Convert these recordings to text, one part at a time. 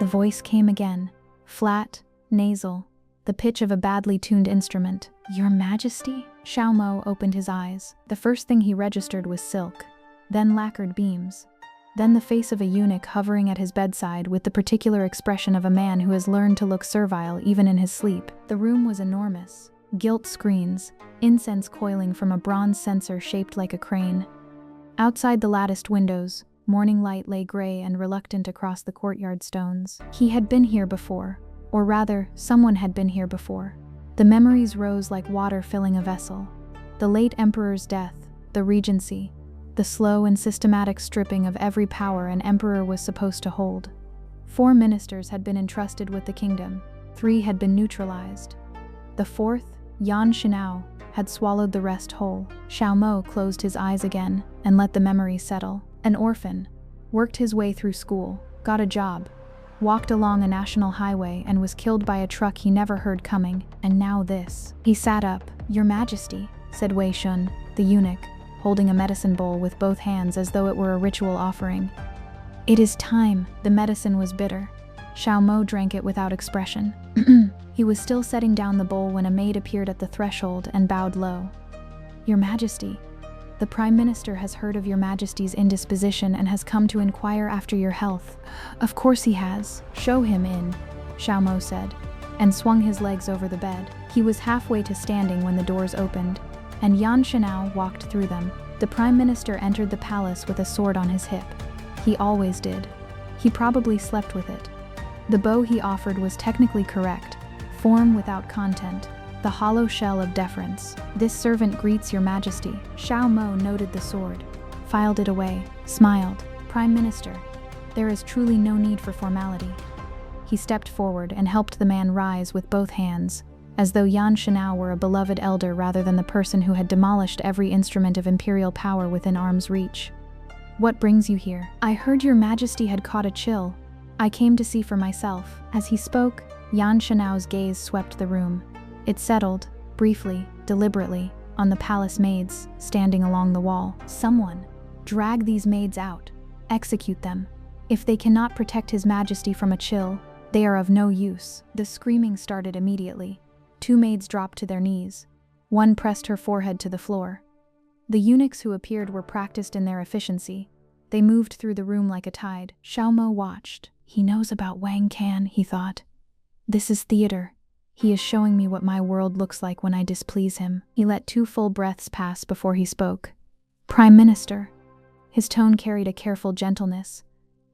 The voice came again, flat, nasal, the pitch of a badly tuned instrument. "Your Majesty?" Xiao Mo opened his eyes. The first thing he registered was silk, then lacquered beams, then the face of a eunuch hovering at his bedside with the particular expression of a man who has learned to look servile even in his sleep. The room was enormous. Gilt screens, incense coiling from a bronze censer shaped like a crane. Outside the latticed windows, morning light lay gray and reluctant across the courtyard stones. He had been here before, or rather, someone had been here before. The memories rose like water filling a vessel. The late emperor's death, the regency, the slow and systematic stripping of every power an emperor was supposed to hold. 4 ministers had been entrusted with the kingdom, 3 had been neutralized. The 4th, Jiang Qingyi, had swallowed the rest whole. Xiao Mo closed his eyes again and let the memory settle. An orphan, worked his way through school, got a job, walked along a national highway and was killed by a truck he never heard coming, and now this. He sat up. "Your Majesty," said Wei Shun, the eunuch, holding a medicine bowl with both hands as though it were a ritual offering. "It is time." The medicine was bitter. Xiao Mo drank it without expression. He was still setting down the bowl when a maid appeared at the threshold and bowed low. "Your Majesty, the Prime Minister has heard of Your Majesty's indisposition and has come to inquire after your health." "Of course he has. Show him in," Xiao Mo said, and swung his legs over the bed. He was halfway to standing when the doors opened, and Jiang Qingyi walked through them. The Prime Minister entered the palace with a sword on his hip. He always did. He probably slept with it. The bow he offered was technically correct, form without content, the hollow shell of deference. "This servant greets Your Majesty." Xiao Mo noted the sword, filed it away, smiled. "Prime Minister, there is truly no need for formality." He stepped forward and helped the man rise with both hands, as though Jiang Qingyi were a beloved elder rather than the person who had demolished every instrument of imperial power within arm's reach. "What brings you here?" "I heard Your Majesty had caught a chill. I came to see for myself." As he spoke, Jiang Qingyi's gaze swept the room. It settled, briefly, deliberately, on the palace maids standing along the wall. "Someone, drag these maids out. Execute them. If they cannot protect His Majesty from a chill, they are of no use." The screaming started immediately. 2 maids dropped to their knees. One pressed her forehead to the floor. The eunuchs who appeared were practiced in their efficiency. They moved through the room like a tide. Xiao Mo watched. "He knows about Wang Can," he thought. "This is theater. He is showing me what my world looks like when I displease him." He let 2 full breaths pass before he spoke. "Prime Minister." His tone carried a careful gentleness,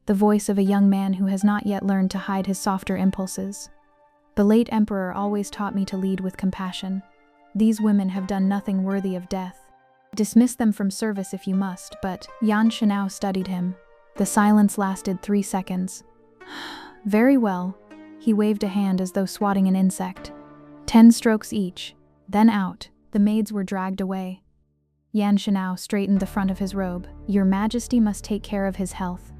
the voice of a young man who has not yet learned to hide his softer impulses. "The late emperor always taught me to lead with compassion. These women have done nothing worthy of death. Dismiss them from service if you must, but—" Jiang Qingyi studied him. The silence lasted 3 seconds. "Very well." He waved a hand as though swatting an insect. 10 strokes each, then out. The maids were dragged away. Jiang Qingyi straightened the front of his robe. "Your Majesty must take care of his health.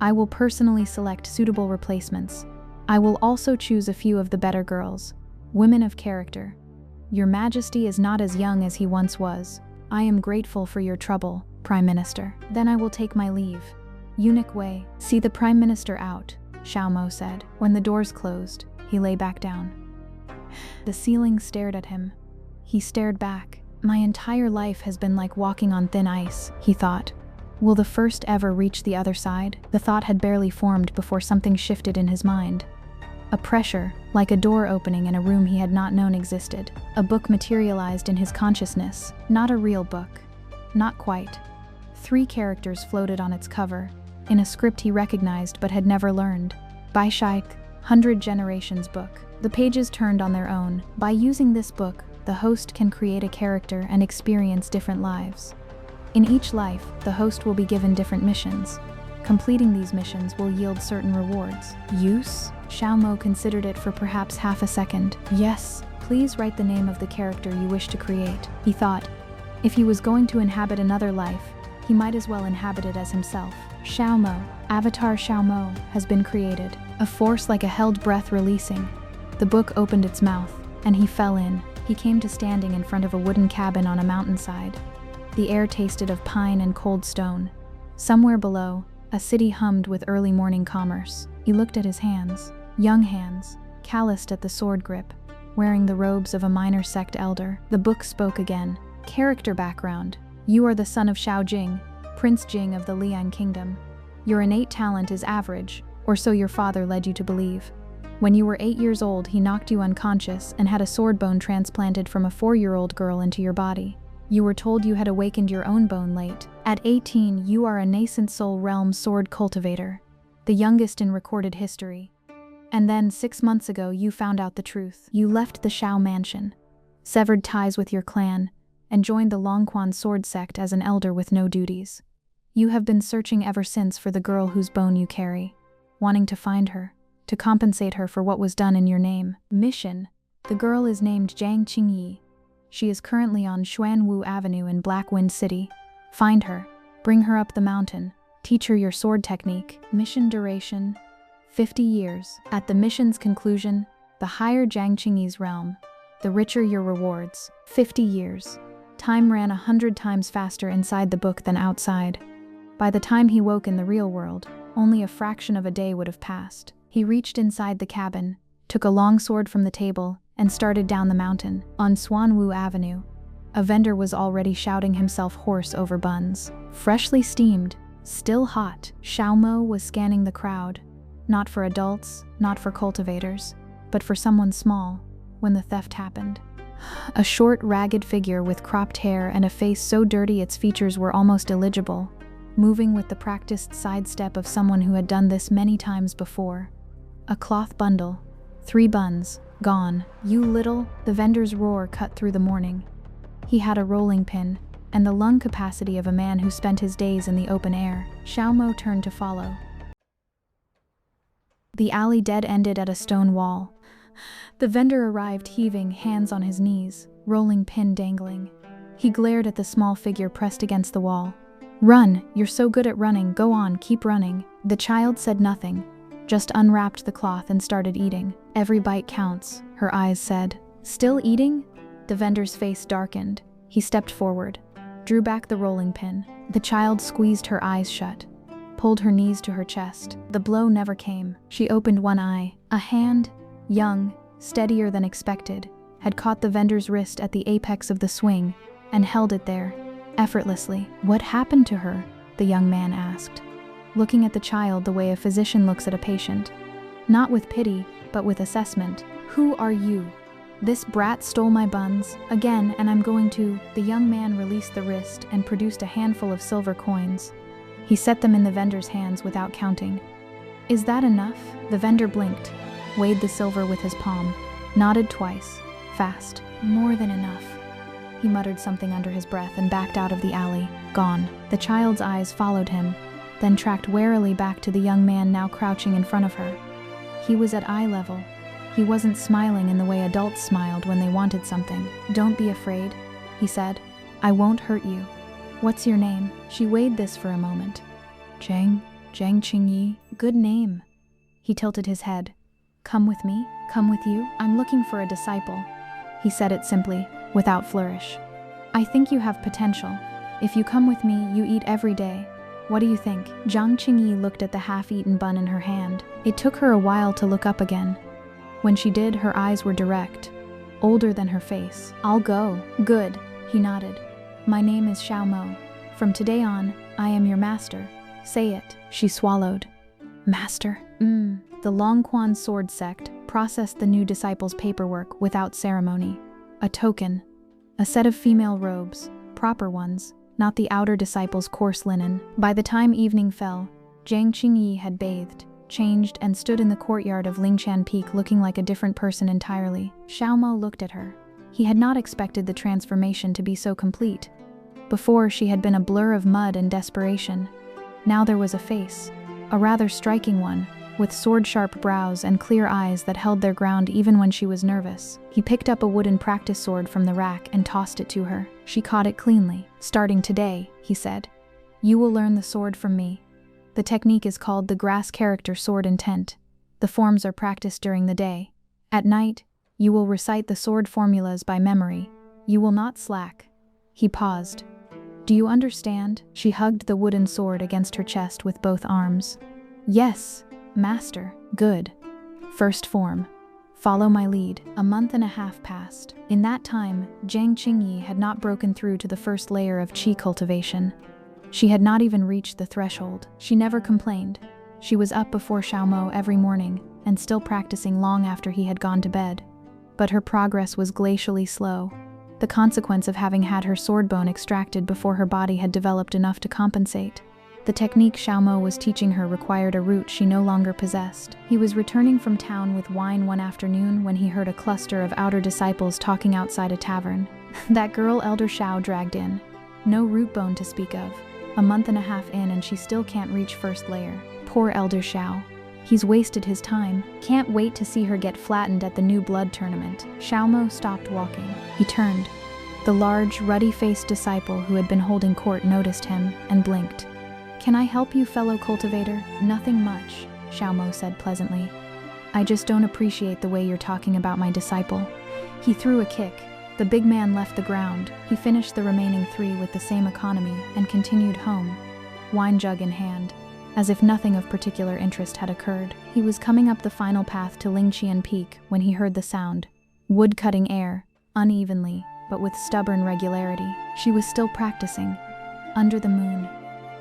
I will personally select suitable replacements. I will also choose a few of the better girls, women of character. Your Majesty is not as young as he once was. I am grateful for your trouble, Prime Minister." "Then I will take my leave." Eunuch Wei, "See the Prime Minister out," Xiao Mo said. When the doors closed, he lay back down. The ceiling stared at him. He stared back. "My entire life has been like walking on thin ice," he thought. "Will the first ever reach the other side?" The thought had barely formed before something shifted in his mind. A pressure, like a door opening in a room he had not known existed. A book materialized in his consciousness. Not a real book. Not quite. 3 characters floated on its cover, in a script he recognized but had never learned. Bai Shaik, 100 Generations book. The pages turned on their own. By using this book, the host can create a character and experience different lives. In each life, the host will be given different missions. Completing these missions will yield certain rewards. Use? Xiao Mo considered it for perhaps half a second. "Yes, please write the name of the character you wish to create," he thought. If he was going to inhabit another life, he might as well inhabit it as himself. Xiao Mo, Avatar Xiao Mo, has been created. A force like a held breath releasing. The book opened its mouth, and he fell in. He came to standing in front of a wooden cabin on a mountainside. The air tasted of pine and cold stone. Somewhere below, a city hummed with early morning commerce. He looked at his hands, young hands, calloused at the sword grip, wearing the robes of a minor sect elder. The book spoke again. Character background. You are the son of Shao Jing, Prince Jing of the Liang Kingdom. Your innate talent is average, or so your father led you to believe. When you were 8 years old, he knocked you unconscious and had a sword bone transplanted from a 4-year-old girl into your body. You were told you had awakened your own bone late. At 18, you are a nascent soul realm sword cultivator, the youngest in recorded history. And then 6 months ago, you found out the truth. You left the Shao mansion, severed ties with your clan, and joined the Longquan sword sect as an elder with no duties. You have been searching ever since for the girl whose bone you carry, wanting to find her, to compensate her for what was done in your name. Mission. The girl is named Jiang Qingyi. She is currently on Xuanwu Avenue in Blackwind City. Find her, bring her up the mountain, teach her your sword technique. Mission duration: 50 years. At the mission's conclusion, the higher Jiang Qingyi's realm, the richer your rewards. 50 years. Time ran 100 times faster inside the book than outside. By the time he woke in the real world, only a fraction of a day would have passed. He reached inside the cabin, took a long sword from the table, and started down the mountain. On Xuanwu Avenue, a vendor was already shouting himself hoarse over buns. Freshly steamed, still hot, Xiaomo was scanning the crowd. Not for adults, not for cultivators, but for someone small, when the theft happened. A short, ragged figure with cropped hair and a face so dirty its features were almost illegible, moving with the practiced sidestep of someone who had done this many times before. A cloth bundle, 3 buns, gone. You little, the vendor's roar cut through the morning. He had a rolling pin, and the lung capacity of a man who spent his days in the open air. Xiaomo turned to follow. The alley dead-ended at a stone wall. The vendor arrived heaving, hands on his knees, rolling pin dangling. He glared at the small figure pressed against the wall. "Run, you're so good at running, go on, keep running." The child said nothing, just unwrapped the cloth and started eating. "Every bite counts," her eyes said. "Still eating?" The vendor's face darkened. He stepped forward, drew back the rolling pin. The child squeezed her eyes shut, pulled her knees to her chest. The blow never came. She opened one eye. A hand, young, steadier than expected, had caught the vendor's wrist at the apex of the swing and held it there, effortlessly. "What happened to her?" the young man asked, looking at the child the way a physician looks at a patient. Not with pity, but with assessment. "Who are you?" "This brat stole my buns, again, and I'm going to..." The young man released the wrist and produced a handful of silver coins. He set them in the vendor's hands without counting. "Is that enough?" The vendor blinked, weighed the silver with his palm, nodded twice, fast. "More than enough." He muttered something under his breath and backed out of the alley, gone. The child's eyes followed him, then tracked warily back to the young man now crouching in front of her. He was at eye level. He wasn't smiling in the way adults smiled when they wanted something. "Don't be afraid," he said. "I won't hurt you. What's your name?" She weighed this for a moment. Jiang Qingyi. "Good name." He tilted his head. "Come with me? Come with you? I'm looking for a disciple." He said it simply, without flourish. "I think you have potential. If you come with me, you eat every day. What do you think?" Jiang Qingyi looked at the half-eaten bun in her hand. It took her a while to look up again. When she did, her eyes were direct, older than her face. "I'll go." "Good," he nodded. "My name is Xiaomo. From today on, I am your master. Say it." She swallowed. "Master?" The Longquan sword sect processed the new disciple's paperwork without ceremony. A token, a set of female robes, proper ones, not the outer disciple's coarse linen. By the time evening fell, Jiang Qingyi had bathed, changed, and stood in the courtyard of Lingshan Peak looking like a different person entirely. Xiaomo looked at her. He had not expected the transformation to be so complete. Before, she had been a blur of mud and desperation. Now there was a face, a rather striking one, with sword-sharp brows and clear eyes that held their ground even when she was nervous. He picked up a wooden practice sword from the rack and tossed it to her. She caught it cleanly. "Starting today," he said, "you will learn the sword from me. The technique is called the grass character sword intent. The forms are practiced during the day. At night, you will recite the sword formulas by memory. You will not slack." He paused. "Do you understand?" She hugged the wooden sword against her chest with both arms. "Yes," Master, good. First form. Follow my lead. A month and a half passed. In that time, Jiang Qingyi had not broken through to the first layer of qi cultivation. She had not even reached the threshold. She never complained. She was up before Xiaomo every morning, and still practicing long after he had gone to bed. But her progress was glacially slow, the consequence of having had her sword bone extracted before her body had developed enough to compensate. The technique Xiaomo was teaching her required a root she no longer possessed. He was returning from town with wine one afternoon when he heard a cluster of outer disciples talking outside a tavern. That girl Elder Xiao dragged in. No root bone to speak of. A month and a half in and she still can't reach first layer. Poor Elder Xiao. He's wasted his time. Can't wait to see her get flattened at the new blood tournament. Xiaomo stopped walking. He turned. The large, ruddy-faced disciple who had been holding court noticed him and blinked. "Can I help you, fellow cultivator?" "Nothing much," Xiaomo said pleasantly. "I just don't appreciate the way you're talking about my disciple." He threw a kick. The big man left the ground. He finished the remaining 3 with the same economy and continued home, wine jug in hand, as if nothing of particular interest had occurred. He was coming up the final path to Lingqian Peak when he heard the sound. Wood cutting air, unevenly, but with stubborn regularity. She was still practicing. Under the moon.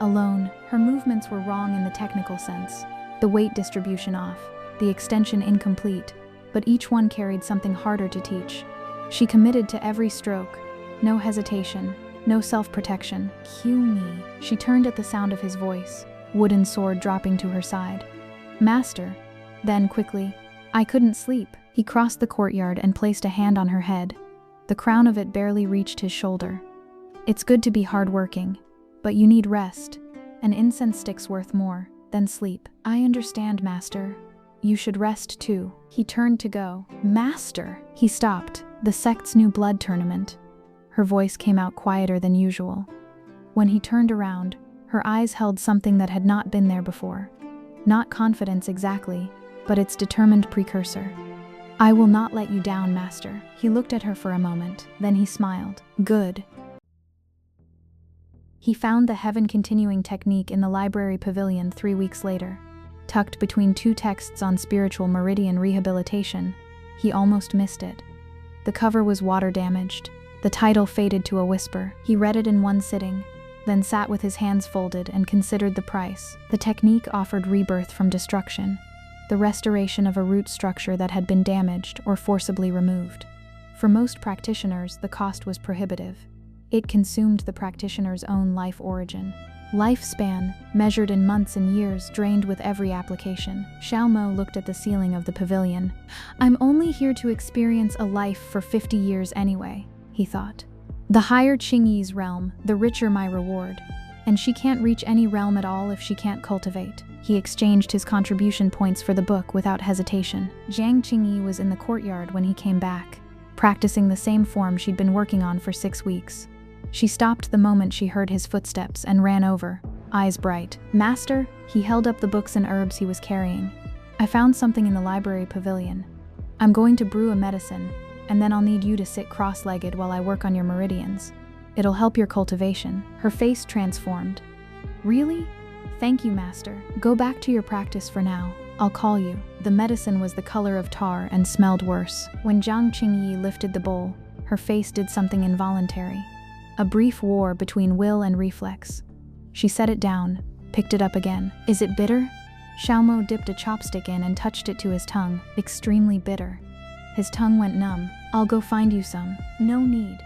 Alone, her movements were wrong in the technical sense. The weight distribution off, the extension incomplete, but each one carried something harder to teach. She committed to every stroke. No hesitation, no self-protection. "Cue me." She turned at the sound of his voice, wooden sword dropping to her side. "Master." Then quickly, "I couldn't sleep." He crossed the courtyard and placed a hand on her head. The crown of it barely reached his shoulder. "It's good to be hardworking, but you need rest. An incense stick's worth more than sleep." "I understand, Master. You should rest too." He turned to go. "Master!" He stopped. The sect's new blood tournament. Her voice came out quieter than usual. When he turned around, her eyes held something that had not been there before. Not confidence exactly, but its determined precursor. "I will not let you down, Master." He looked at her for a moment, then he smiled. "Good." He found the heaven continuing technique in the library pavilion 3 weeks later. Tucked between 2 texts on spiritual meridian rehabilitation, he almost missed it. The cover was water damaged. The title faded to a whisper. He read it in one sitting, then sat with his hands folded and considered the price. The technique offered rebirth from destruction, the restoration of a root structure that had been damaged or forcibly removed. For most practitioners, the cost was prohibitive. It consumed the practitioner's own life origin. Lifespan, measured in months and years, drained with every application. Xiaomo looked at the ceiling of the pavilion. "I'm only here to experience a life for 50 years anyway," he thought. "The higher Qingyi's realm, the richer my reward. And she can't reach any realm at all if she can't cultivate." He exchanged his contribution points for the book without hesitation. Jiang Qingyi was in the courtyard when he came back, practicing the same form she'd been working on for 6 weeks. She stopped the moment she heard his footsteps and ran over, eyes bright. "Master," he held up the books and herbs he was carrying. "I found something in the library pavilion. I'm going to brew a medicine, and then I'll need you to sit cross-legged while I work on your meridians. It'll help your cultivation." Her face transformed. "Really? Thank you, Master. Go back to your practice for now. I'll call you." The medicine was the color of tar and smelled worse. When Jiang Qingyi lifted the bowl, her face did something involuntary. A brief war between will and reflex. She set it down, picked it up again. "Is it bitter?" Xiaomo dipped a chopstick in and touched it to his tongue. "Extremely bitter." His tongue went numb. "I'll go find you some." "No need."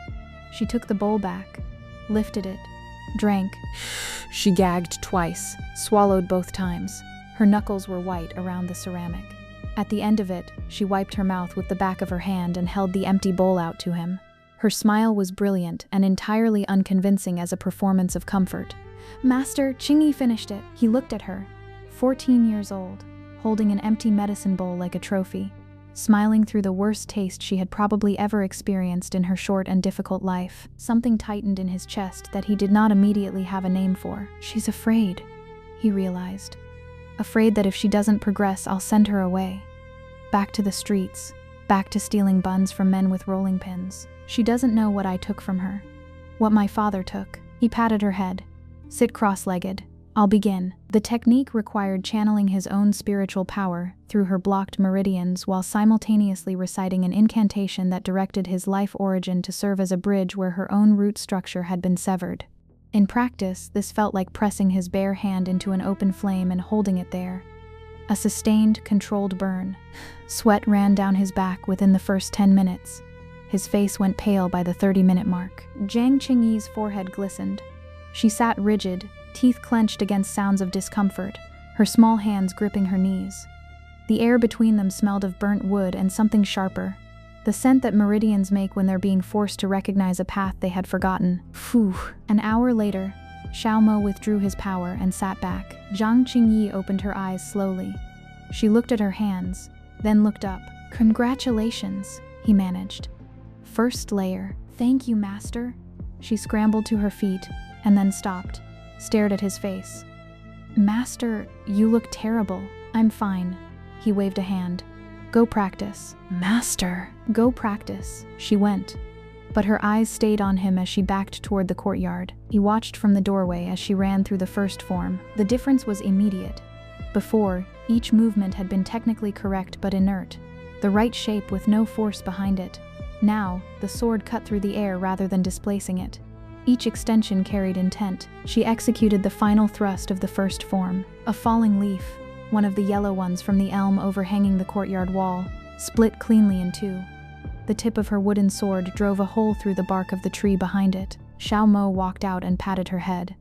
She took the bowl back, lifted it, drank. She gagged twice, swallowed both times. Her knuckles were white around the ceramic. At the end of it, she wiped her mouth with the back of her hand and held the empty bowl out to him. Her smile was brilliant and entirely unconvincing as a performance of comfort. "Master, Qingyi finished it." He looked at her, 14 years old, holding an empty medicine bowl like a trophy, smiling through the worst taste she had probably ever experienced in her short and difficult life. Something tightened in his chest that he did not immediately have a name for. "She's afraid," he realized. "Afraid that if she doesn't progress, I'll send her away. Back to the streets, back to stealing buns from men with rolling pins. She doesn't know what I took from her, what my father took." He patted her head. "Sit cross-legged. I'll begin. The technique required channeling his own spiritual power through her blocked meridians while simultaneously reciting an incantation that directed his life origin to serve as a bridge where her own root structure had been severed. In practice, this felt like pressing his bare hand into an open flame and holding it there. A sustained, controlled burn. Sweat ran down his back within the first 10 minutes. His face went pale by the 30-minute mark. Jiang Qingyi's forehead glistened. She sat rigid, teeth clenched against sounds of discomfort, her small hands gripping her knees. The air between them smelled of burnt wood and something sharper, the scent that meridians make when they're being forced to recognize a path they had forgotten. Phew. An hour later, Xiaomo withdrew his power and sat back. Jiang Qingyi opened her eyes slowly. She looked at her hands, then looked up. "Congratulations," he managed. "First layer." "Thank you, Master." She scrambled to her feet, and then stopped, stared at his face. "Master, you look terrible." "I'm fine." He waved a hand. "Go practice." "Master." "Go practice." She went, but her eyes stayed on him as she backed toward the courtyard. He watched from the doorway as she ran through the first form. The difference was immediate. Before, each movement had been technically correct but inert, the right shape with no force behind it. Now, the sword cut through the air rather than displacing it. Each extension carried intent. She executed the final thrust of the first form. A falling leaf, one of the yellow ones from the elm overhanging the courtyard wall, split cleanly in two. The tip of her wooden sword drove a hole through the bark of the tree behind it. Xiaomo walked out and patted her head.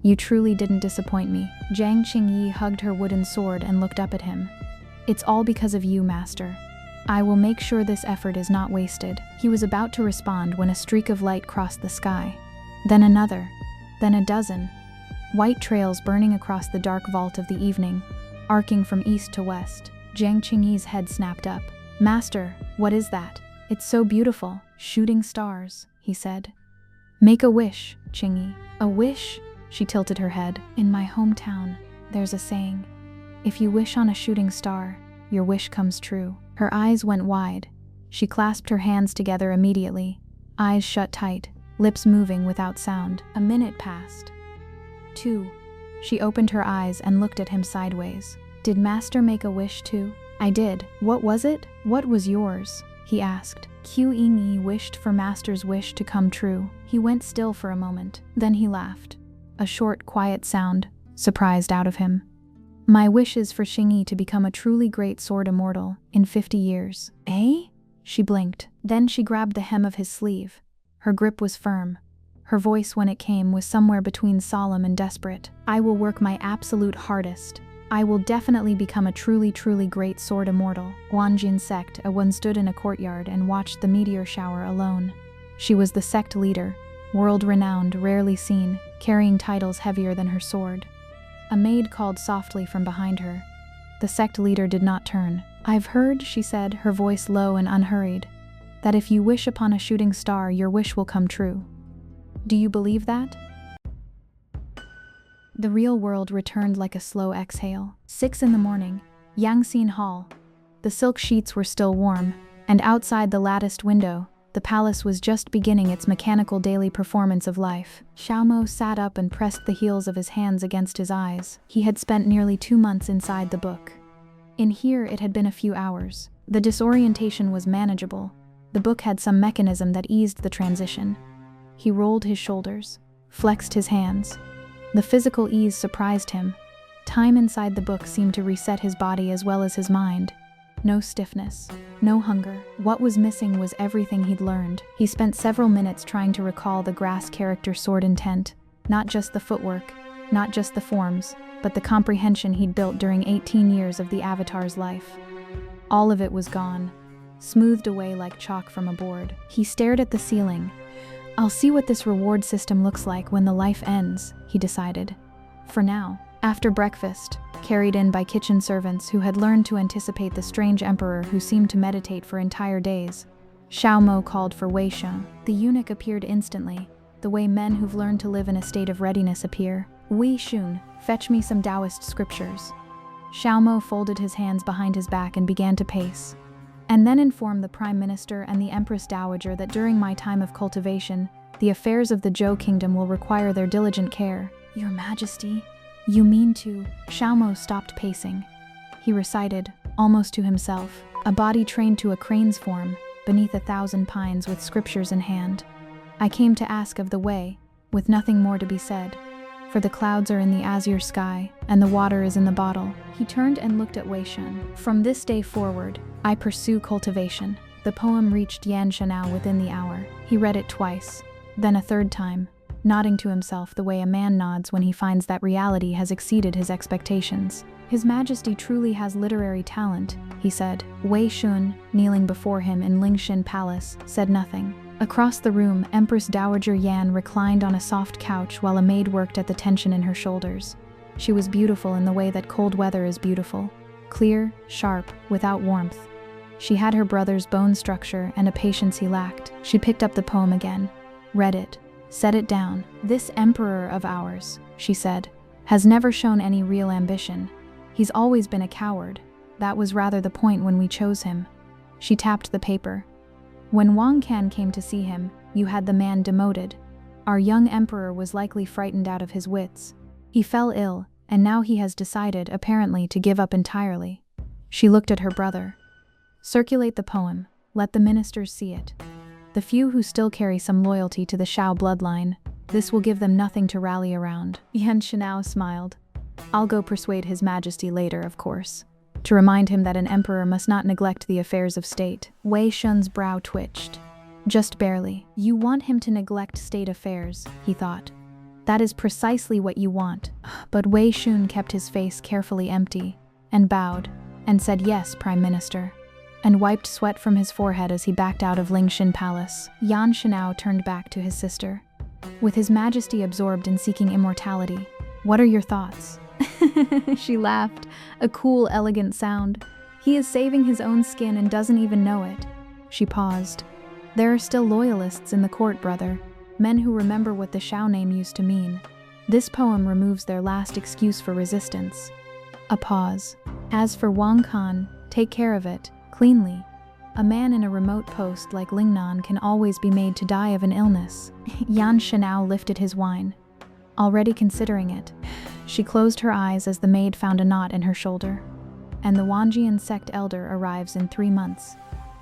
"You truly didn't disappoint me." Jiang Qingyi hugged her wooden sword and looked up at him. "It's all because of you, Master. I will make sure this effort is not wasted." He was about to respond when a streak of light crossed the sky. Then another. Then a dozen. White trails burning across the dark vault of the evening, arcing from east to west. Jiang Qingyi's head snapped up. "Master, what is that?" "It's so beautiful." "Shooting stars," he said. "Make a wish, Qingyi." "A wish?" She tilted her head. "In my hometown, there's a saying. If you wish on a shooting star, your wish comes true." Her eyes went wide. She clasped her hands together immediately, eyes shut tight, lips moving without sound. A minute passed. 2. She opened her eyes and looked at him sideways. "Did Master make a wish too?" "I did." "What was it?" "What was yours?" he asked. Qingyi wished for Master's wish to come true. He went still for a moment. Then he laughed. A short, quiet sound, surprised out of him. "My wish is for Qingyi to become a truly great sword immortal in 50 years. "Eh?" She blinked. Then she grabbed the hem of his sleeve. Her grip was firm. Her voice, when it came, was somewhere between solemn and desperate. "I will work my absolute hardest. I will definitely become a truly, truly great sword immortal." Wanjin sect, a one stood in a courtyard and watched the meteor shower alone. She was the sect leader, world-renowned, rarely seen, carrying titles heavier than her sword. A maid called softly from behind her. The sect leader did not turn. "I've heard," she said, her voice low and unhurried, "that if you wish upon a shooting star, your wish will come true. Do you believe that?" The real world returned like a slow exhale. 6 in the morning, Yangxin Hall. The silk sheets were still warm, and outside the latticed window, the palace was just beginning its mechanical daily performance of life. Xiaomo sat up and pressed the heels of his hands against his eyes. He had spent nearly 2 months inside the book. In here, it had been a few hours. The disorientation was manageable. The book had some mechanism that eased the transition. He rolled his shoulders, flexed his hands. The physical ease surprised him. Time inside the book seemed to reset his body as well as his mind. No stiffness, no hunger. What was missing was everything he'd learned. He spent several minutes trying to recall the grass character sword intent, not just the footwork, not just the forms, but the comprehension he'd built during 18 years of the Avatar's life. All of it was gone, smoothed away like chalk from a board. He stared at the ceiling. "I'll see what this reward system looks like when the life ends," he decided. For now. After breakfast, carried in by kitchen servants who had learned to anticipate the strange emperor who seemed to meditate for entire days, Xiaomo called for Wei Sheng. The eunuch appeared instantly, the way men who've learned to live in a state of readiness appear. "Wei Sheng, fetch me some Taoist scriptures." Xiaomo folded his hands behind his back and began to pace. "And then inform the Prime Minister and the Empress Dowager that during my time of cultivation, the affairs of the Zhou Kingdom will require their diligent care." "Your Majesty, You mean to… Xiaomo stopped pacing. He recited, almost to himself, a body trained to a crane's form, beneath 1,000 pines with scriptures in hand. I came to ask of the way, with nothing more to be said. For the clouds are in the azure sky, and the water is in the bottle. He turned and looked at Wei Shun. From this day forward, I pursue cultivation. The poem reached Yan Shanao within the hour. He read it twice, then a third time, nodding to himself the way a man nods when he finds that reality has exceeded his expectations. His Majesty truly has literary talent, he said. Wei Shun, kneeling before him in Lingxin Palace, said nothing. Across the room, Empress Dowager Yan reclined on a soft couch while a maid worked at the tension in her shoulders. She was beautiful in the way that cold weather is beautiful. Clear, sharp, without warmth. She had her brother's bone structure and a patience he lacked. She picked up the poem again, read it, set it down. This emperor of ours, she said, has never shown any real ambition. He's always been a coward. That was rather the point when we chose him. She tapped the paper. When Wang Can came to see him, you had the man demoted. Our young emperor was likely frightened out of his wits. He fell ill, and now he has decided, apparently, to give up entirely. She looked at her brother. Circulate the poem, let the ministers see it. The few who still carry some loyalty to the Shao bloodline, this will give them nothing to rally around. Yan Shanao smiled. I'll go persuade His Majesty later, of course, to remind him that an emperor must not neglect the affairs of state. Wei Shun's brow twitched. Just barely. You want him to neglect state affairs, he thought. That is precisely what you want. But Wei Shun kept his face carefully empty, and bowed, and said yes, Prime Minister, and wiped sweat from his forehead as he backed out of Lingxin Palace. Yan Shanao turned back to his sister. With His Majesty absorbed in seeking immortality, what are your thoughts? She laughed, a cool, elegant sound. He is saving his own skin and doesn't even know it. She paused. There are still loyalists in the court, brother, men who remember what the Shao name used to mean. This poem removes their last excuse for resistance. A pause. As for Wang Can, take care of it, cleanly. A man in a remote post like Lingnan can always be made to die of an illness. Yan Shanao lifted his wine. Already considering it. She closed her eyes as the maid found a knot in her shoulder. And the Wanjian sect elder arrives in 3 months.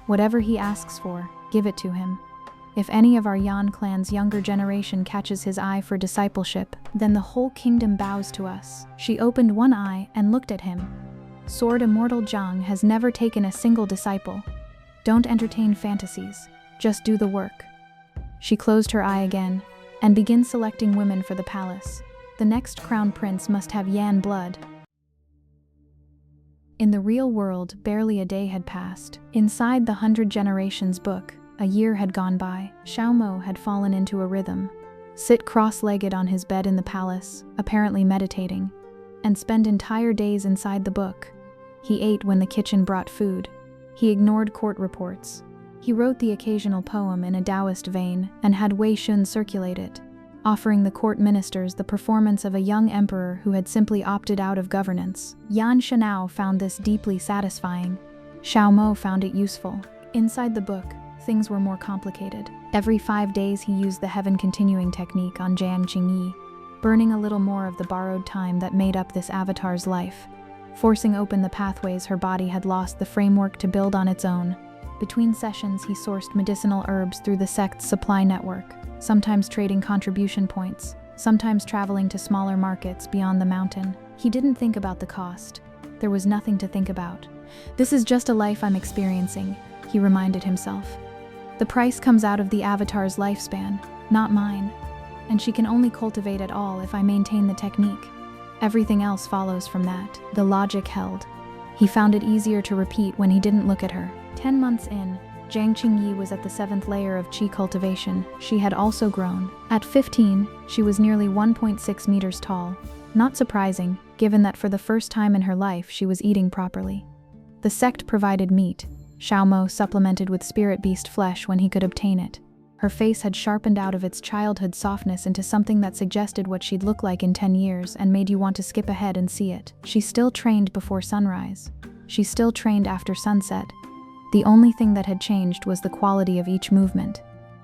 Whatever he asks for, give it to him. If any of our Yan clan's younger generation catches his eye for discipleship, then the whole kingdom bows to us. She opened one eye and looked at him. Sword Immortal Jiang has never taken a single disciple. Don't entertain fantasies, just do the work. She closed her eye again, and began selecting women for the palace. The next crown prince must have Yan blood. In the real world, barely a day had passed. Inside the 100 Generations book, a year had gone by. Xiaomo had fallen into a rhythm. Sit cross-legged on his bed in the palace, apparently meditating, and spend entire days inside the book. He ate when the kitchen brought food. He ignored court reports. He wrote the occasional poem in a Taoist vein and had Wei Shun circulate it, offering the court ministers the performance of a young emperor who had simply opted out of governance. Yan Shanao found this deeply satisfying. Xiaomo found it useful. Inside the book, things were more complicated. Every 5 days he used the heaven continuing technique on Jiang Qingyi, burning a little more of the borrowed time that made up this avatar's life, forcing open the pathways her body had lost the framework to build on its own. Between sessions he sourced medicinal herbs through the sect's supply network, sometimes trading contribution points, sometimes traveling to smaller markets beyond the mountain. He didn't think about the cost. There was nothing to think about. This is just a life I'm experiencing, he reminded himself. The price comes out of the avatar's lifespan, not mine, and she can only cultivate at all if I maintain the technique. Everything else follows from that. The logic held. He found it easier to repeat when he didn't look at her. 10 months in, Jiang Qingyi was at the 7th layer of qi cultivation. She had also grown. At 15, she was nearly 1.6 meters tall. Not surprising, given that for the first time in her life she was eating properly. The sect provided meat. Xiaomo supplemented with spirit beast flesh when he could obtain it. Her face had sharpened out of its childhood softness into something that suggested what she'd look like in 10 years and made you want to skip ahead and see it. She still trained before sunrise. She still trained after sunset. The only thing that had changed was the quality of each movement.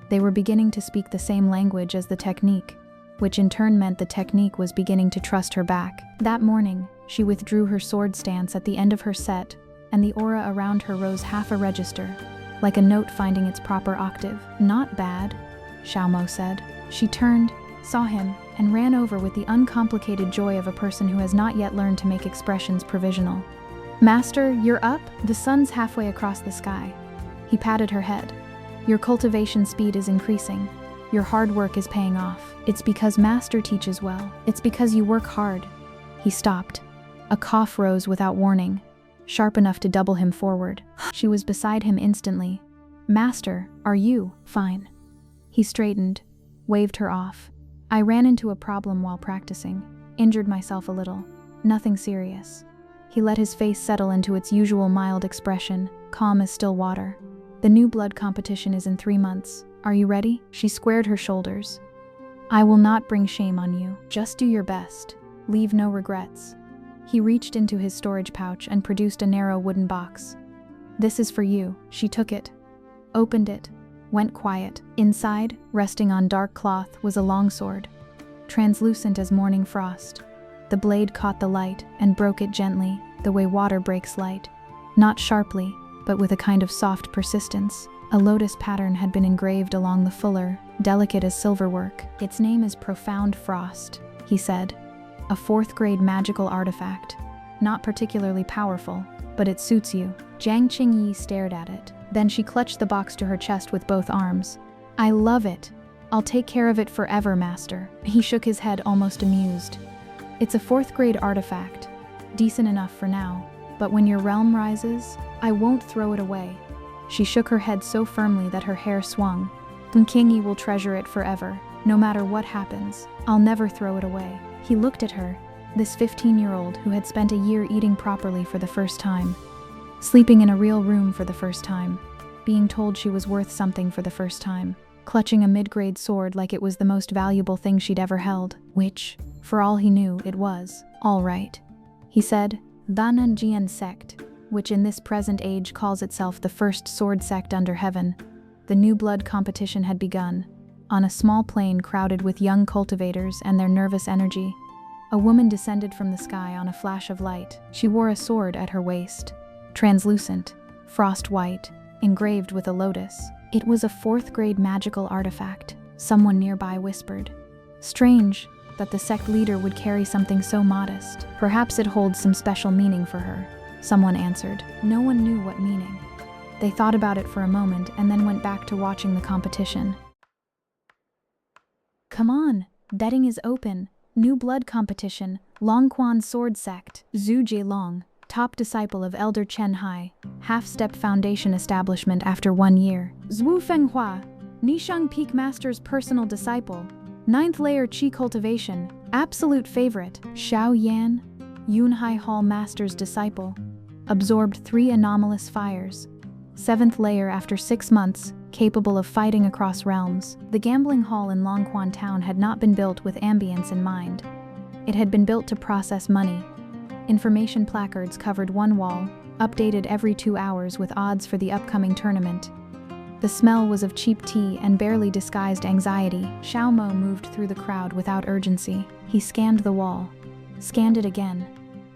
They were beginning to speak the same language as the technique. which in turn meant the technique was beginning to trust her back. That morning, she withdrew her sword stance at the end of her set, and the aura around her rose half a register, like a note finding its proper octave. "Not bad," Xiaomo said. She turned, saw him, and ran over with the uncomplicated joy of a person who has not yet learned to make expressions provisional. "Master, you're up? The sun's halfway across the sky." He patted her head. "Your cultivation speed is increasing. Your hard work is paying off. It's because Master teaches well. It's because you work hard." He stopped. A cough rose without warning, sharp enough to double him forward. She was beside him instantly. "Master, are you fine?" He straightened, waved her off. "I ran into a problem while practicing. Injured myself a little. Nothing serious." He let his face settle into its usual mild expression, calm as still water. "The new blood competition is in 3 months. Are you ready?" She squared her shoulders. "I will not bring shame on you. Just do your best. Leave no regrets." He reached into his storage pouch and produced a narrow wooden box. "This is for you." She took it, opened it, went quiet. Inside, resting on dark cloth, was a longsword, translucent as morning frost. The blade caught the light and broke it gently, the way water breaks light. Not sharply, but with a kind of soft persistence. A lotus pattern had been engraved along the fuller, delicate as silverwork. "Its name is Profound Frost," he said. "A 4th grade magical artifact. Not particularly powerful, but it suits you." Jiang Qingyi stared at it. Then she clutched the box to her chest with both arms. "I love it. I'll take care of it forever, Master." He shook his head, almost amused. "It's a 4th grade artifact. Decent enough for now. But when your realm rises, I won't throw it away." She shook her head so firmly that her hair swung. "Qingyi will treasure it forever, no matter what happens. I'll never throw it away." He looked at her, this 15-year-old who had spent a year eating properly for the first time, sleeping in a real room for the first time, being told she was worth something for the first time, clutching a mid-grade sword like it was the most valuable thing she'd ever held, which, for all he knew, it was. "All right," he said. "Dananjian sect, which in this present age calls itself the first sword sect under heaven." The new blood competition had begun. On a small plain crowded with young cultivators and their nervous energy, a woman descended from the sky on a flash of light. She wore a sword at her waist, translucent, frost white, engraved with a lotus. It was a 4th grade magical artifact, someone nearby whispered. Strange that the sect leader would carry something so modest. "Perhaps it holds some special meaning for her," someone answered. No one knew what meaning. They thought about it for a moment and then went back to watching the competition. "Come on, betting is open. New blood competition, Longquan Sword Sect." Zhu Jielong, top disciple of Elder Chen Hai, half-step foundation establishment after 1 year. Zhu Fenghua, Nishang Peak Master's personal disciple, 9th layer Qi cultivation, absolute favorite. Xiao Yan, Yunhai Hall Master's disciple, absorbed 3 anomalous fires. 7th layer after 6 months, capable of fighting across realms. The gambling hall in Longquan Town had not been built with ambience in mind. It had been built to process money. Information placards covered one wall, updated every 2 hours with odds for the upcoming tournament. The smell was of cheap tea and barely disguised anxiety. Xiaomo moved through the crowd without urgency. He scanned the wall, scanned it again,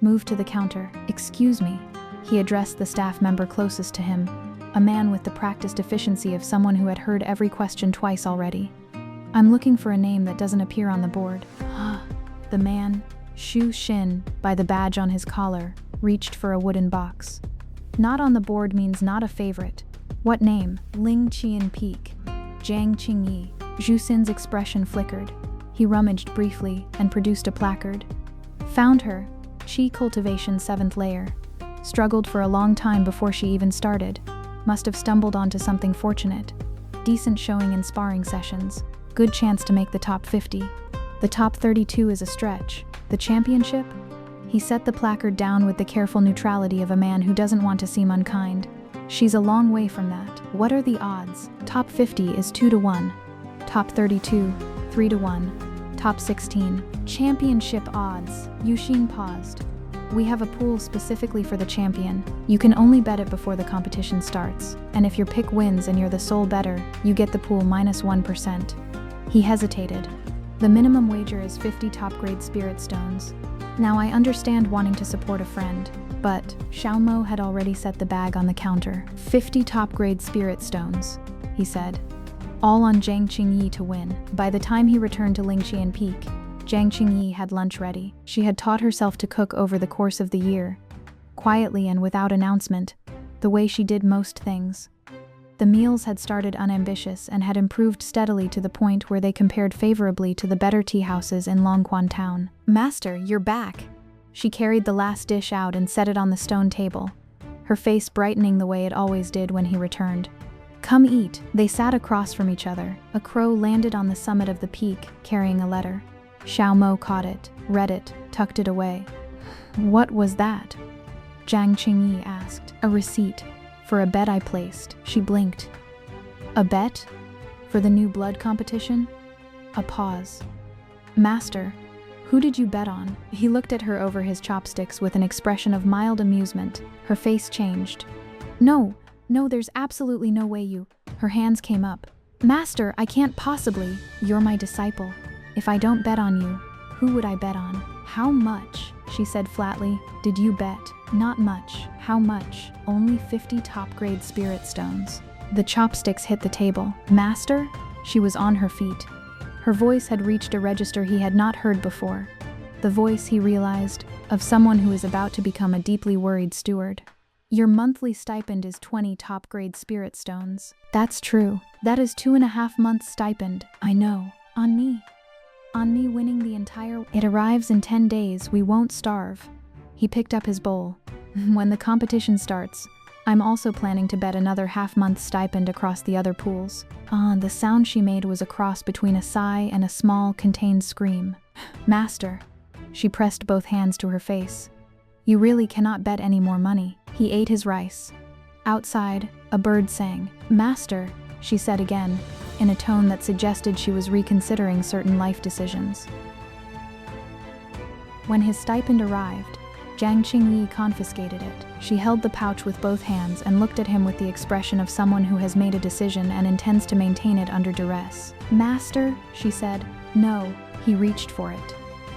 moved to the counter. "Excuse me," he addressed the staff member closest to him, a man with the practiced efficiency of someone who had heard every question twice already. "I'm looking for a name that doesn't appear on the board." The man, Shu Xin, by the badge on his collar, reached for a wooden box. "Not on the board means not a favorite. What name?" "Ling Qian Peak. Jiang Qingyi." Zhu Xin's expression flickered. He rummaged briefly and produced a placard. "Found her. Qi cultivation 7th layer. Struggled for a long time before she even started. Must have stumbled onto something fortunate. Decent showing in sparring sessions. Good chance to make the top 50. The top 32 is a stretch. The championship?" He set the placard down with the careful neutrality of a man who doesn't want to seem unkind. "She's a long way from that." "What are the odds?" "Top 50 is 2 to 1. Top 32, 3 to 1. Top 16. Championship odds." Yuxin paused. "We have a pool specifically for the champion. You can only bet it before the competition starts, and if your pick wins and you're the sole bettor, you get the pool -1%. He hesitated. The minimum wager is 50 top-grade spirit stones. Now I understand wanting to support a friend, but Xiaomo had already set the bag on the counter. 50 top-grade spirit stones, he said. All on Jiang Qingyi to win. By the time he returned to Lingxian Peak, Jiang Qingyi had lunch ready. She had taught herself to cook over the course of the year, quietly and without announcement, the way she did most things. The meals had started unambitious and had improved steadily to the point where they compared favorably to the better tea houses in Longquan town. "Master, you're back." She carried the last dish out and set it on the stone table, her face brightening the way it always did when he returned. "Come eat." They sat across from each other. A crow landed on the summit of the peak, carrying a letter. Xiaomo caught it, read it, tucked it away. "What was that?" Jiang Qingyi asked. "A receipt. For a bet I placed." She blinked. "A bet? For the new blood competition?" A pause. "Master, who did you bet on?" He looked at her over his chopsticks with an expression of mild amusement. Her face changed. No, there's absolutely no way you." Her hands came up. "Master, I can't possibly. You're my disciple. If I don't bet on you, who would I bet on?" "How much?" she said flatly. "Did you bet?" "Not much." "How much?" "Only 50 top-grade spirit stones." The chopsticks hit the table. "Master?" She was on her feet. Her voice had reached a register he had not heard before. The voice, he realized, of someone who is about to become a deeply worried steward. "Your monthly stipend is 20 top-grade spirit stones." "That's true. That is 2.5 months' stipend." "I know. On me. On me winning the entire..." "It arrives in 10 days. We won't starve." He picked up his bowl. "When the competition starts, I'm also planning to bet another half-month stipend across the other pools." The sound she made was a cross between a sigh and a small, contained scream. "Master." She pressed both hands to her face. "You really cannot bet any more money." He ate his rice. Outside, a bird sang. "Master," she said again, in a tone that suggested she was reconsidering certain life decisions. When his stipend arrived, Jiang Qingyi confiscated it. She held the pouch with both hands and looked at him with the expression of someone who has made a decision and intends to maintain it under duress. "Master," she said. "No." He reached for it.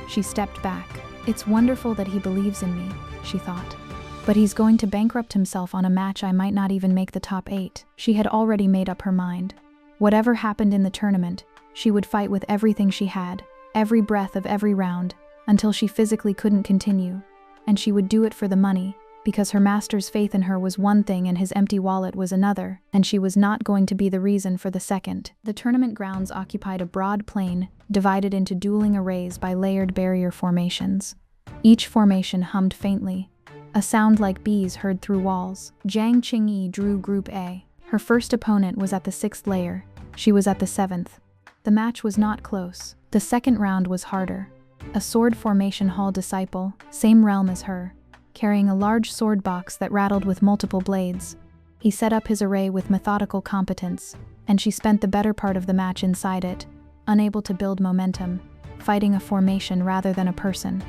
She stepped back. "It's wonderful that he believes in me," she thought. "But he's going to bankrupt himself on a match I might not even make the top 8. She had already made up her mind. Whatever happened in the tournament, she would fight with everything she had, every breath of every round, until she physically couldn't continue. And she would do it for the money, because her master's faith in her was one thing and his empty wallet was another, and she was not going to be the reason for the second. The tournament grounds occupied a broad plain, divided into dueling arrays by layered barrier formations. Each formation hummed faintly, a sound like bees heard through walls. Jiang Qingyi drew Group A. Her first opponent was at the 6th layer. She was at the 7th. The match was not close. The second round was harder. A sword formation hall disciple, same realm as her, carrying a large sword box that rattled with multiple blades. He set up his array with methodical competence, and she spent the better part of the match inside it, unable to build momentum, fighting a formation rather than a person.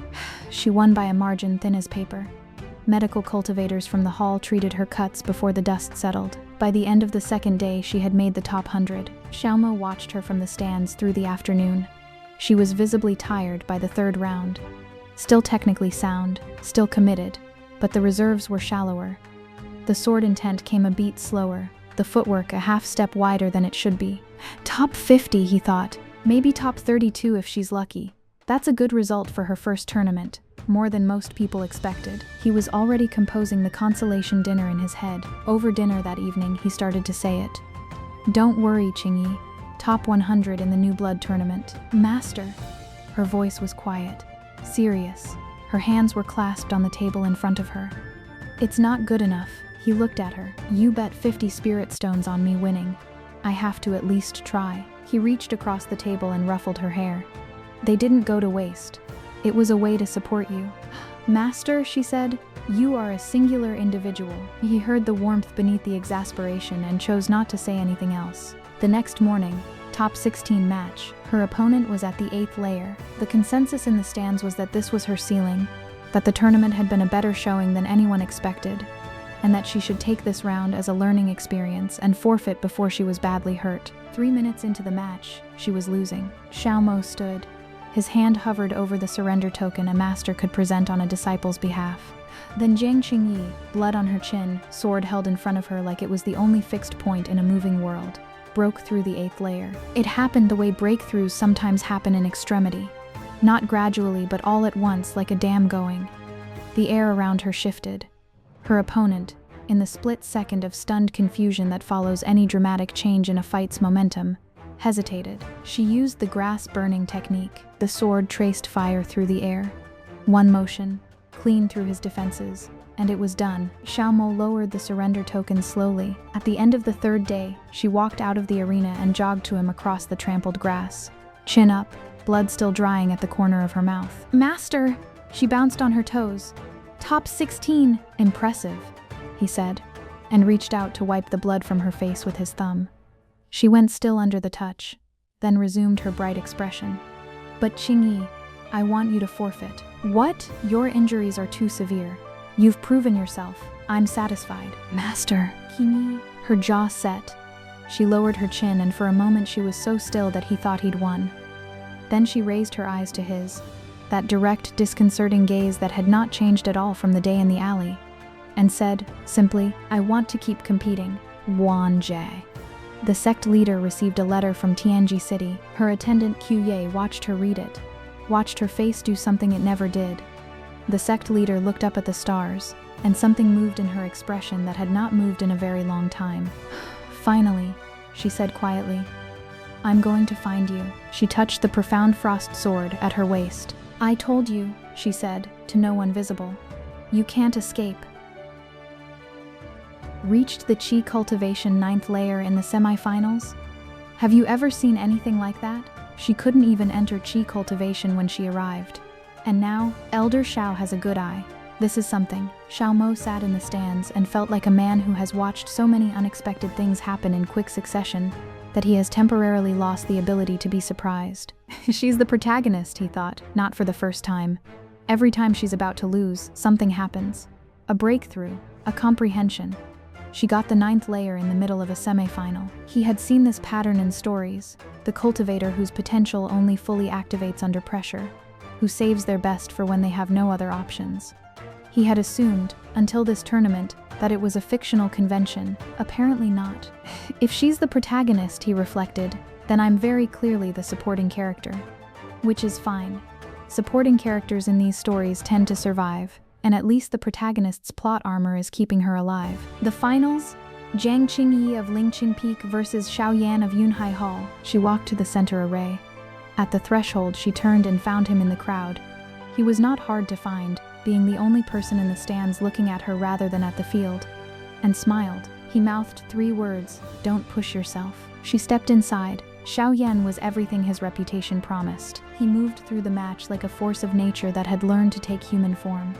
She won by a margin thin as paper. Medical cultivators from the hall treated her cuts before the dust settled. By the end of the second day, she had made the top 100. Xiaomo watched her from the stands through the afternoon. She was visibly tired by the 3rd round. Still technically sound, still committed, but the reserves were shallower. The sword intent came a beat slower, the footwork a half step wider than it should be. Top 50, he thought. Maybe top 32 if she's lucky. That's a good result for her first tournament, more than most people expected. He was already composing the consolation dinner in his head. Over dinner that evening, he started to say it. "Don't worry, Qingyi. Top 100 in the new blood tournament." "Master." Her voice was quiet, serious. Her hands were clasped on the table in front of her. "It's not good enough." He looked at her. "You bet 50 spirit stones on me winning. I have to at least try." He reached across the table and ruffled her hair. "They didn't go to waste. It was a way to support you." "Master," she said, "you are a singular individual." He heard the warmth beneath the exasperation and chose not to say anything else. The next morning, top 16 match, her opponent was at the 8th layer. The consensus in the stands was that this was her ceiling, that the tournament had been a better showing than anyone expected. and that she should take this round as a learning experience and forfeit before she was badly hurt. 3 minutes into the match, she was losing. Xiaomo stood. His hand hovered over the surrender token a master could present on a disciple's behalf. Then Jiang Qingyi, blood on her chin, sword held in front of her like it was the only fixed point in a moving world, broke through the 8th layer. It happened the way breakthroughs sometimes happen in extremity. Not gradually, but all at once, like a dam going. The air around her shifted. Her opponent, in the split second of stunned confusion that follows any dramatic change in a fight's momentum, hesitated. She used the grass-burning technique. The sword traced fire through the air. One motion, clean through his defenses, and it was done. Xiaomo lowered the surrender token slowly. At the end of the 3rd day, she walked out of the arena and jogged to him across the trampled grass. Chin up, blood still drying at the corner of her mouth. "Master!" She bounced on her toes. "Top 16! Impressive," he said, and reached out to wipe the blood from her face with his thumb. She went still under the touch, then resumed her bright expression. "But Qingyi, I want you to forfeit." "What? Your injuries are too severe. You've proven yourself. I'm satisfied." "Master." Qingyi, her jaw set. She lowered her chin, and for a moment she was so still that he thought he'd won. Then she raised her eyes to his, that direct, disconcerting gaze that had not changed at all from the day in the alley, and said, simply, "I want to keep competing. Wan Jie." The sect leader received a letter from Tianji City. Her attendant Qye watched her read it, watched her face do something it never did. The sect leader looked up at the stars, and something moved in her expression that had not moved in a very long time. "Finally," she said quietly, "I'm going to find you." She touched the profound frost sword at her waist. "I told you," she said, to no one visible. "You can't escape." Reached the Qi cultivation 9th layer in the semi-finals? Have you ever seen anything like that? She couldn't even enter Qi cultivation when she arrived. And now, Elder Xiao has a good eye. This is something. Xiaomo sat in the stands and felt like a man who has watched so many unexpected things happen in quick succession that he has temporarily lost the ability to be surprised. She's the protagonist, he thought, not for the first time. Every time she's about to lose, something happens. A breakthrough, a comprehension. She got the 9th layer in the middle of a semi-final. He had seen this pattern in stories, the cultivator whose potential only fully activates under pressure, who saves their best for when they have no other options. He had assumed, until this tournament, that it was a fictional convention. Apparently not. If she's the protagonist, he reflected, then I'm very clearly the supporting character. Which is fine. Supporting characters in these stories tend to survive, and at least the protagonist's plot armor is keeping her alive. The finals? Jiang Qingyi of Lingqin Peak versus Xiao Yan of Yunhai Hall. She walked to the center array. At the threshold, she turned and found him in the crowd. He was not hard to find, being the only person in the stands looking at her rather than at the field, and smiled. He mouthed 3 words, "Don't push yourself." She stepped inside. Xiao Yan was everything his reputation promised. He moved through the match like a force of nature that had learned to take human form.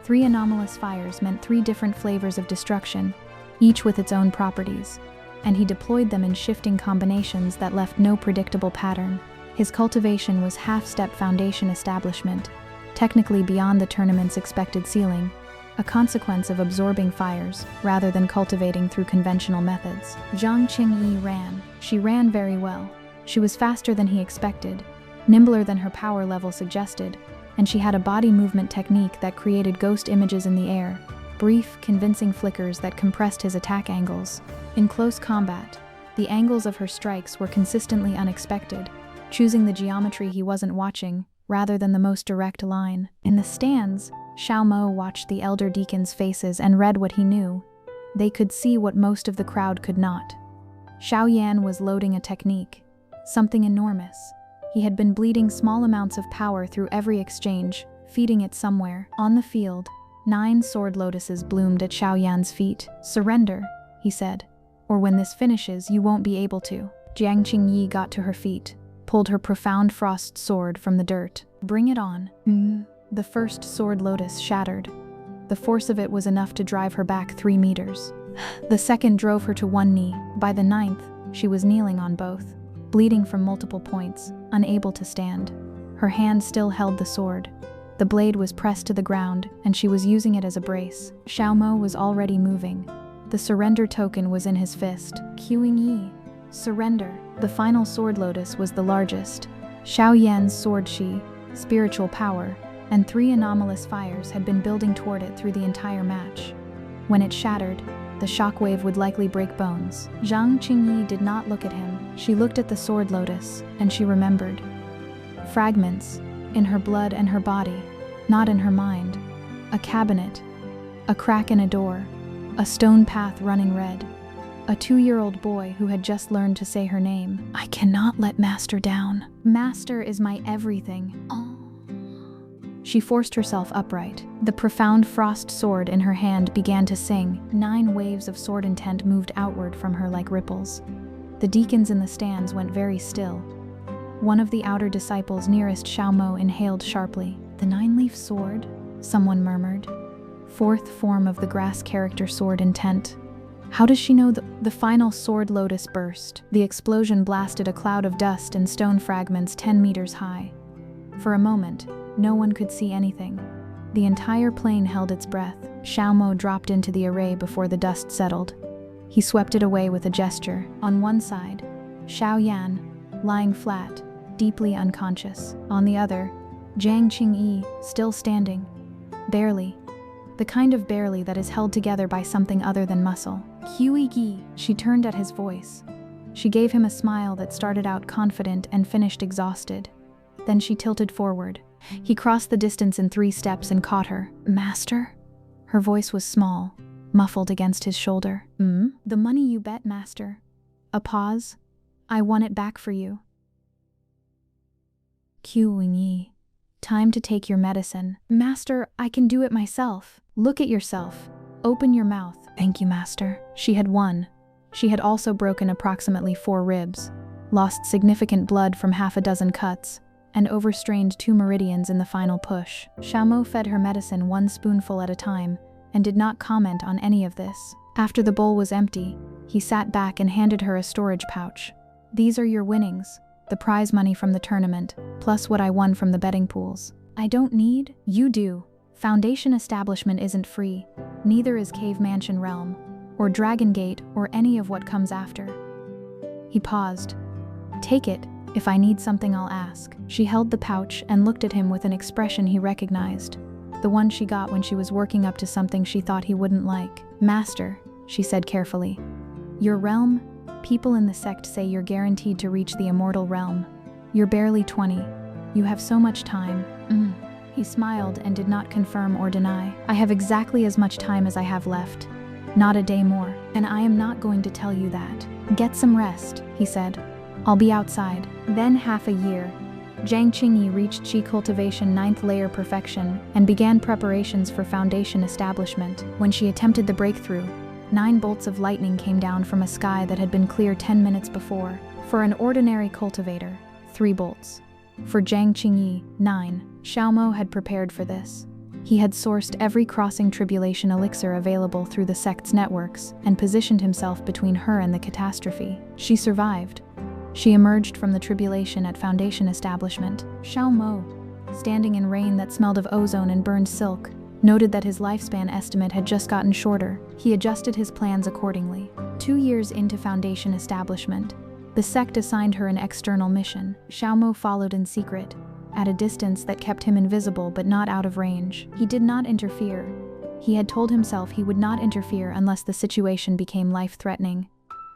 3 anomalous fires meant 3 different flavors of destruction, each with its own properties, and he deployed them in shifting combinations that left no predictable pattern. His cultivation was half-step foundation establishment, technically beyond the tournament's expected ceiling, a consequence of absorbing fires rather than cultivating through conventional methods. Jiang Qingyi ran. She ran very well. She was faster than he expected, nimbler than her power level suggested, and she had a body movement technique that created ghost images in the air, brief, convincing flickers that compressed his attack angles. In close combat, the angles of her strikes were consistently unexpected, choosing the geometry he wasn't watching, rather than the most direct line. In the stands, Xiaomo watched the elder deacons' faces and read what he knew. They could see what most of the crowd could not. Xiao Yan was loading a technique, something enormous. He had been bleeding small amounts of power through every exchange, feeding it somewhere. On the field, 9 sword lotuses bloomed at Xiao Yan's feet. "Surrender," he said, "or when this finishes, you won't be able to." Jiang Qingyi got to her feet, pulled her profound frost sword from the dirt. "Bring it on." The first sword lotus shattered. The force of it was enough to drive her back 3 meters. The second drove her to 1 knee. By the 9th, she was kneeling on both, bleeding from multiple points, unable to stand. Her hand still held the sword. The blade was pressed to the ground, and she was using it as a brace. Xiaomo was already moving. The surrender token was in his fist. Qingyi. Surrender. The final sword lotus was the largest. Xiao Yan's sword shi, spiritual power, and 3 anomalous fires had been building toward it through the entire match. When it shattered, the shockwave would likely break bones. Jiang Qingyi did not look at him. She looked at the sword lotus, and she remembered. Fragments, in her blood and her body, not in her mind. A cabinet, a crack in a door, a stone path running red. A 2-year-old boy who had just learned to say her name. I cannot let Master down. Master is my everything. Oh. She forced herself upright. The profound frost sword in her hand began to sing. 9 waves of sword intent moved outward from her like ripples. The deacons in the stands went very still. One of the outer disciples nearest Xiaomo inhaled sharply. The 9-leaf sword? Someone murmured. 4th form of the grass character sword intent. How does she know the final sword lotus burst? The explosion blasted a cloud of dust and stone fragments 10 meters high. For a moment, no one could see anything. The entire plane held its breath. Xiaomo dropped into the array before the dust settled. He swept it away with a gesture. On one side, Xiao Yan, lying flat, deeply unconscious. On the other, Jiang Qingyi, still standing. Barely. The kind of barely that is held together by something other than muscle. Qingyi. She turned at his voice. She gave him a smile that started out confident and finished exhausted. Then she tilted forward. He crossed the distance in 3 steps and caught her. Master? Her voice was small, muffled against his shoulder. The money you bet, Master. A pause. I won it back for you. Qingyi. Time to take your medicine. Master, I can do it myself. Look at yourself. Open your mouth. Thank you, Master. She had won. She had also broken approximately 4 ribs, lost significant blood from half a dozen cuts, and overstrained 2 meridians in the final push. Xiaomo fed her medicine 1 spoonful at a time and did not comment on any of this. After the bowl was empty, he sat back and handed her a storage pouch. These are your winnings, the prize money from the tournament, plus what I won from the betting pools. I don't need. You do. Foundation establishment isn't free, neither is Cave Mansion Realm, or Dragon Gate, or any of what comes after. He paused. Take it. If I need something, I'll ask. She held the pouch and looked at him with an expression he recognized, the one she got when she was working up to something she thought he wouldn't like. Master, she said carefully. Your realm? People in the sect say you're guaranteed to reach the Immortal realm. You're barely 20. You have so much time. He smiled and did not confirm or deny. I have exactly as much time as I have left. Not a day more. And I am not going to tell you that. Get some rest, he said. I'll be outside. Then half a year. Jiang Qingyi reached Qi cultivation 9th layer perfection and began preparations for foundation establishment. When she attempted the breakthrough, 9 bolts of lightning came down from a sky that had been clear 10 minutes before. For an ordinary cultivator, 3 bolts. For Jiang Qingyi, 9. Xiaomo had prepared for this. He had sourced every crossing tribulation elixir available through the sect's networks and positioned himself between her and the catastrophe. She survived. She emerged from the tribulation at foundation establishment. Xiaomo, standing in rain that smelled of ozone and burned silk, noted that his lifespan estimate had just gotten shorter. He adjusted his plans accordingly. 2 years into foundation establishment, the sect assigned her an external mission. Xiaomo followed in secret, at a distance that kept him invisible but not out of range. He did not interfere. He had told himself he would not interfere unless the situation became life-threatening,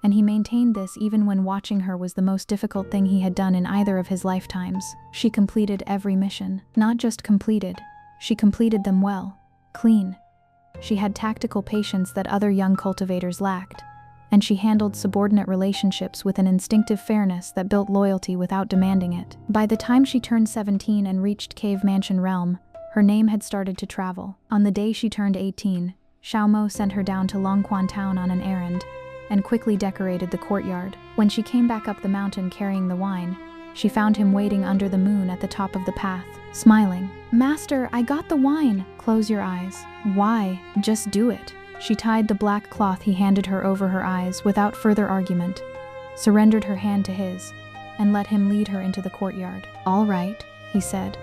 and he maintained this even when watching her was the most difficult thing he had done in either of his lifetimes. She completed every mission. Not just completed, she completed them well, clean. She had tactical patience that other young cultivators lacked, and she handled subordinate relationships with an instinctive fairness that built loyalty without demanding it. By the time she turned 17 and reached Cave Mansion Realm, her name had started to travel. On the day she turned 18, Xiaomo sent her down to Longquan Town on an errand, and quickly decorated the courtyard. When she came back up the mountain carrying the wine, she found him waiting under the moon at the top of the path, smiling. Master, I got the wine. Close your eyes. Why? Just do it. She tied the black cloth he handed her over her eyes without further argument, surrendered her hand to his, and let him lead her into the courtyard. All right, he said.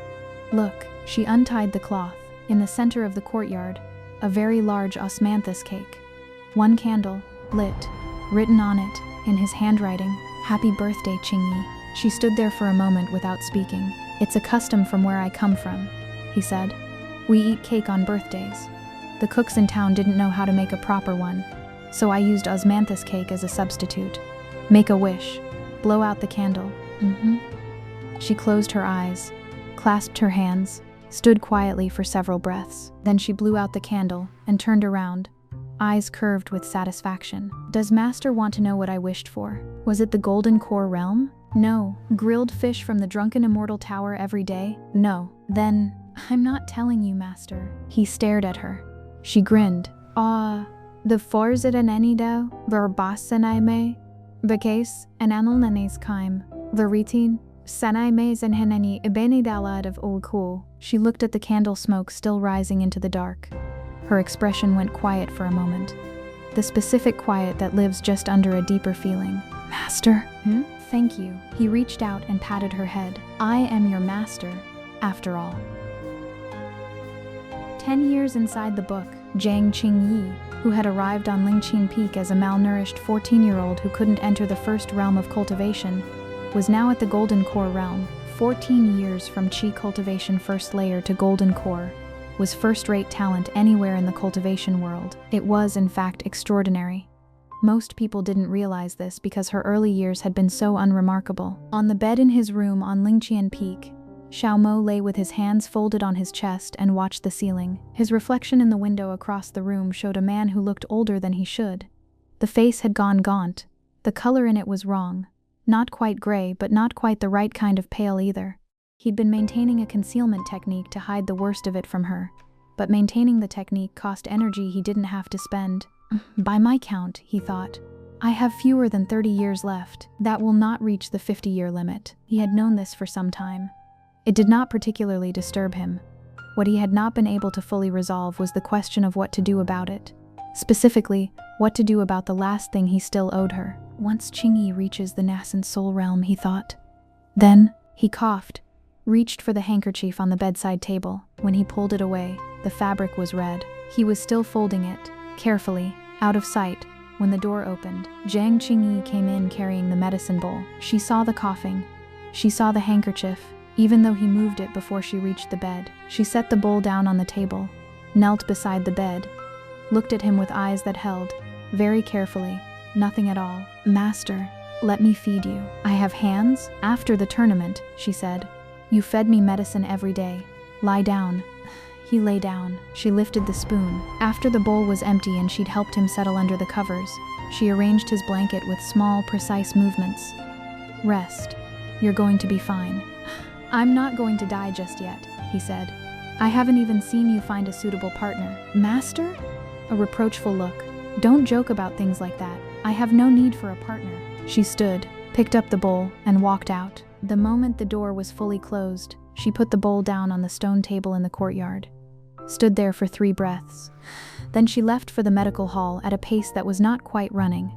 Look, She untied the cloth. In the center of the courtyard, a very large osmanthus cake. One candle, lit, written on it, in his handwriting, "Happy birthday, Qingyi." She stood there for a moment without speaking. "It's a custom from where I come from," he said. "We eat cake on birthdays. The cooks in town didn't know how to make a proper one, so I used osmanthus cake as a substitute. Make a wish. Blow out the candle." She closed her eyes, clasped her hands, stood quietly for several breaths. Then she blew out the candle and turned around, eyes curved with satisfaction. "Does Master want to know what I wished for? Was it the Golden Core realm? No. Grilled fish from the drunken Immortal Tower every day? No. Then, I'm not telling you, Master." He stared at her. She grinned. The forzidan enido, verbasanime, becase, and anulnenes kaim, veritin, sanaimes and heneni ibenidalad of ulkul. She looked at the candle smoke still rising into the dark. Her expression went quiet for a moment. The specific quiet that lives just under a deeper feeling. "Master?" "Thank you." He reached out and patted her head. "I am your master, after all." 10 years inside the book, Jiang Qingyi, who had arrived on Lingqian Peak as a malnourished 14-year-old who couldn't enter the first realm of cultivation, was now at the Golden Core realm. 14 years from Qi cultivation first layer to Golden Core was first-rate talent anywhere in the cultivation world. It was, in fact, extraordinary. Most people didn't realize this because her early years had been so unremarkable. On the bed in his room on Lingqian Peak, Xiaomo lay with his hands folded on his chest and watched the ceiling. His reflection in the window across the room showed a man who looked older than he should. The face had gone gaunt. The color in it was wrong. Not quite gray, but not quite the right kind of pale either. He'd been maintaining a concealment technique to hide the worst of it from her, but maintaining the technique cost energy he didn't have to spend. By my count, he thought, I have fewer than 30 years left. That will not reach the 50-year limit. He had known this for some time. It did not particularly disturb him. What he had not been able to fully resolve was the question of what to do about it. Specifically, what to do about the last thing he still owed her. Once Qingyi reaches the nascent soul realm, he thought. Then, he coughed, reached for the handkerchief on the bedside table. When he pulled it away, the fabric was red. He was still folding it, carefully, out of sight, when the door opened. Jiang Qingyi came in carrying the medicine bowl. She saw the coughing. She saw the handkerchief, even though he moved it before she reached the bed. She set the bowl down on the table, knelt beside the bed, looked at him with eyes that held, very carefully, nothing at all. Master, let me feed you. I have hands? After the tournament, she said. You fed me medicine every day. Lie down. He lay down. She lifted the spoon. After the bowl was empty and she'd helped him settle under the covers, she arranged his blanket with small, precise movements. Rest. You're going to be fine. I'm not going to die just yet, he said. I haven't even seen you find a suitable partner. Master? A reproachful look. Don't joke about things like that. I have no need for a partner. She stood, picked up the bowl, and walked out. The moment the door was fully closed, she put the bowl down on the stone table in the courtyard. Stood there for 3 breaths. Then she left for the medical hall at a pace that was not quite running.